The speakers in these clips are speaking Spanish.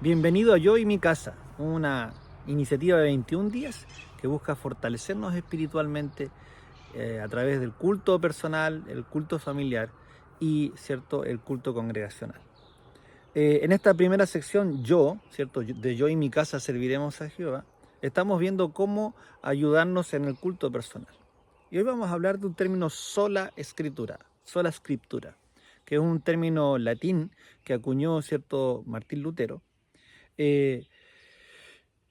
Bienvenido a Yo y mi casa, una iniciativa de 21 días que busca fortalecernos espiritualmente a través del culto personal, el culto familiar y, ¿cierto?, el culto congregacional. En esta primera sección, ¿cierto?, de Yo y mi casa serviremos a Jehová, estamos viendo cómo ayudarnos en el culto personal. Y hoy vamos a hablar de un término sola scriptura, que es un término latín que acuñó, ¿cierto?, Martín Lutero, eh,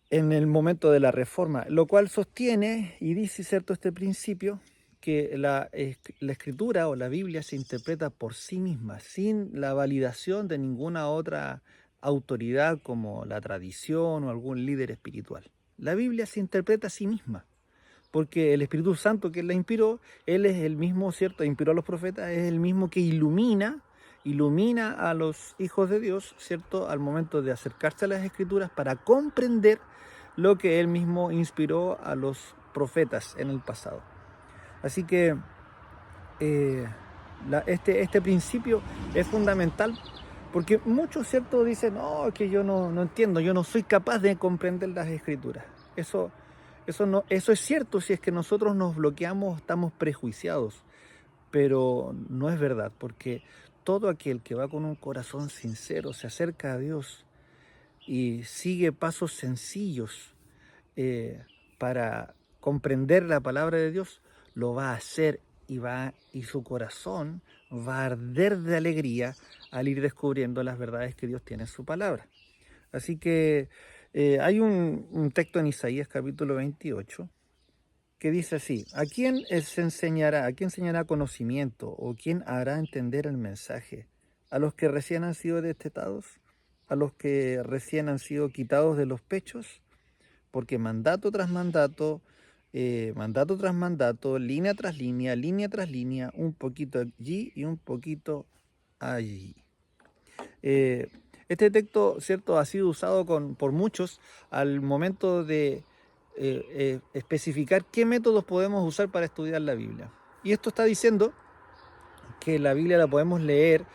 en el momento de la Reforma, lo cual sostiene y dice, ¿cierto?, este principio, que la escritura o la Biblia se interpreta por sí misma, sin la validación de ninguna otra autoridad como la tradición o algún líder espiritual. La Biblia se interpreta a sí misma, porque el Espíritu Santo que la inspiró, Él es el mismo, ¿cierto?, inspiró a los profetas, es el mismo que ilumina a los hijos de Dios, ¿cierto?, al momento de acercarse a las Escrituras para comprender lo que Él mismo inspiró a los profetas en el pasado. Así que este principio es fundamental porque muchos, ¿cierto?, dicen, no, es que yo no entiendo, yo no soy capaz de comprender las Escrituras. Eso es cierto si es que nosotros nos bloqueamos, estamos prejuiciados, pero no es verdad, porque todo aquel que va con un corazón sincero se acerca a Dios y sigue pasos sencillos para comprender la palabra de Dios, lo va a hacer y su corazón va a arder de alegría al ir descubriendo las verdades que Dios tiene en su palabra. Así que hay un texto en Isaías capítulo 28 que dice así: ¿a quién se enseñará? ¿A quién enseñará conocimiento? ¿O quién hará entender el mensaje? ¿A los que recién han sido destetados? ¿A los que recién han sido quitados de los pechos? Porque mandato tras mandato, línea tras línea, un poquito allí y un poquito allí. Este texto, ¿cierto?, ha sido usado por muchos al momento de especificar qué métodos podemos usar para estudiar la Biblia. Y esto está diciendo que la Biblia la podemos leer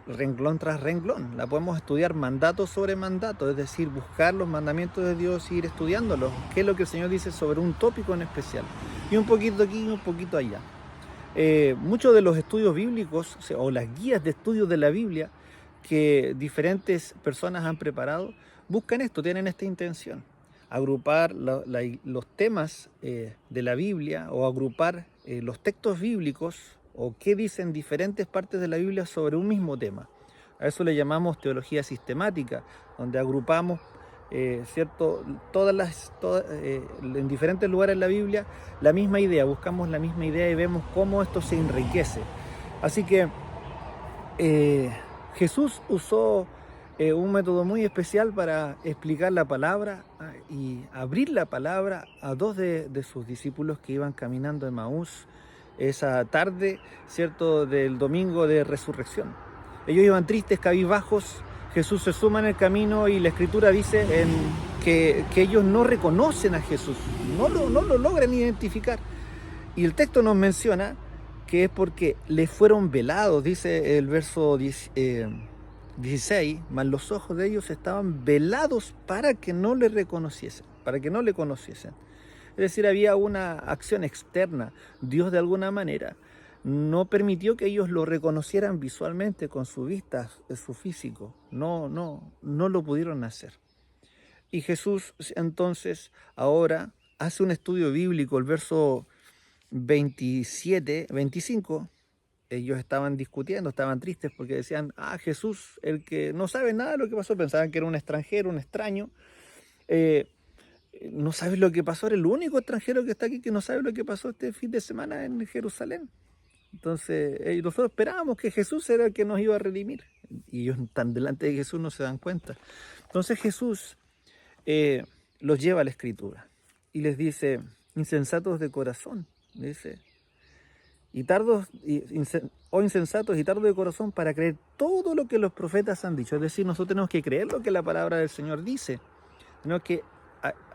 renglón tras renglón, la podemos estudiar mandato sobre mandato, es decir, buscar los mandamientos de Dios y ir estudiándolos, qué es lo que el Señor dice sobre un tópico en especial, y un poquito aquí y un poquito allá. Muchos de los estudios bíblicos o las guías de estudios de la Biblia que diferentes personas han preparado buscan esto, tienen esta intención: agrupar los temas de la Biblia, o agrupar los textos bíblicos o qué dicen diferentes partes de la Biblia sobre un mismo tema. A eso le llamamos teología sistemática, donde agrupamos ¿cierto?, en diferentes lugares de la Biblia la misma idea, buscamos la misma idea y vemos cómo esto se enriquece. Así que Jesús usó un método muy especial para explicar la palabra y abrir la palabra a dos de sus discípulos que iban caminando en Maús esa tarde, ¿cierto?, del domingo de resurrección. Ellos iban tristes, cabizbajos. Jesús se suma en el camino y la Escritura dice que ellos no reconocen a Jesús, no lo logran identificar. Y el texto nos menciona que es porque les fueron velados, dice el verso 16, mas los ojos de ellos estaban velados para que no le reconociesen, para que no le conociesen. Es decir, había una acción externa. Dios, de alguna manera, no permitió que ellos lo reconocieran visualmente con su vista, su físico. No lo pudieron hacer. Y Jesús entonces ahora hace un estudio bíblico. El verso 25, ellos estaban discutiendo, estaban tristes porque decían: Jesús, el que no sabe nada de lo que pasó, pensaban que era un extranjero, un extraño, no sabe lo que pasó, era el único extranjero que está aquí que no sabe lo que pasó este fin de semana en Jerusalén. Entonces nosotros esperábamos que Jesús era el que nos iba a redimir, y ellos están delante de Jesús, no se dan cuenta. Entonces Jesús los lleva a la Escritura y les dice: insensatos de corazón, dice, insensatos y tardos de corazón para creer todo lo que los profetas han dicho. Es decir, nosotros tenemos que creer lo que la palabra del Señor dice, tenemos que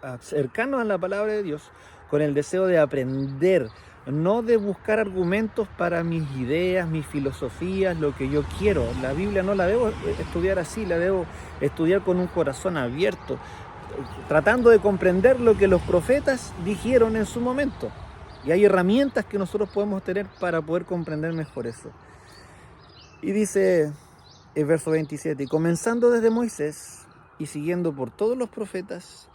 acercarnos a la palabra de Dios con el deseo de aprender, no de buscar argumentos para mis ideas, mis filosofías, lo que yo quiero. La Biblia no la debo estudiar así, la debo estudiar con un corazón abierto, tratando de comprender lo que los profetas dijeron en su momento. Y hay herramientas que nosotros podemos tener para poder comprender mejor eso. Y dice el verso 27, y comenzando desde Moisés y siguiendo por todos los profetas,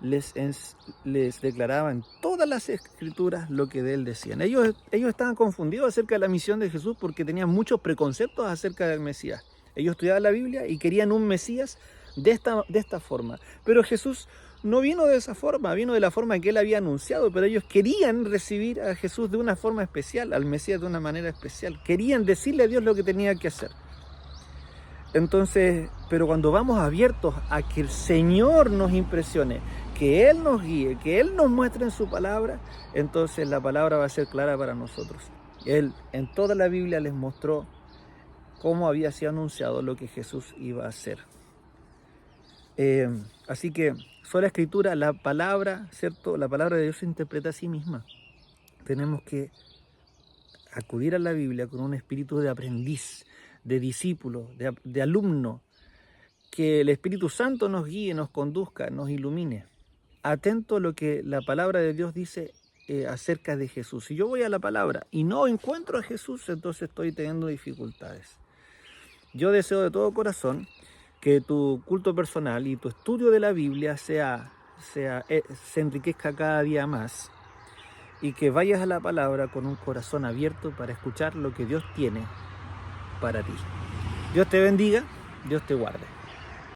les declaraba en todas las escrituras lo que de él decían. Ellos estaban confundidos acerca de la misión de Jesús porque tenían muchos preconceptos acerca del Mesías. Ellos estudiaban la Biblia y querían un Mesías de esta forma. Pero Jesús no vino de esa forma, vino de la forma que él había anunciado, pero ellos querían recibir a Jesús de una forma especial, al Mesías de una manera especial. Querían decirle a Dios lo que tenía que hacer. Entonces, pero cuando vamos abiertos a que el Señor nos impresione, que Él nos guíe, que Él nos muestre en su palabra, entonces la palabra va a ser clara para nosotros. Él en toda la Biblia les mostró cómo había sido anunciado lo que Jesús iba a hacer. Así que sola escritura, la palabra, ¿cierto? La palabra de Dios se interpreta a sí misma. Tenemos que acudir a la Biblia con un espíritu de aprendiz, de discípulo, de alumno, que el Espíritu Santo nos guíe, nos conduzca, nos ilumine. Atento a lo que la palabra de Dios dice acerca de Jesús. Si yo voy a la palabra y no encuentro a Jesús, entonces estoy teniendo dificultades. Yo deseo de todo corazón que tu culto personal y tu estudio de la Biblia se enriquezca cada día más y que vayas a la palabra con un corazón abierto para escuchar lo que Dios tiene para ti. Dios te bendiga, Dios te guarde.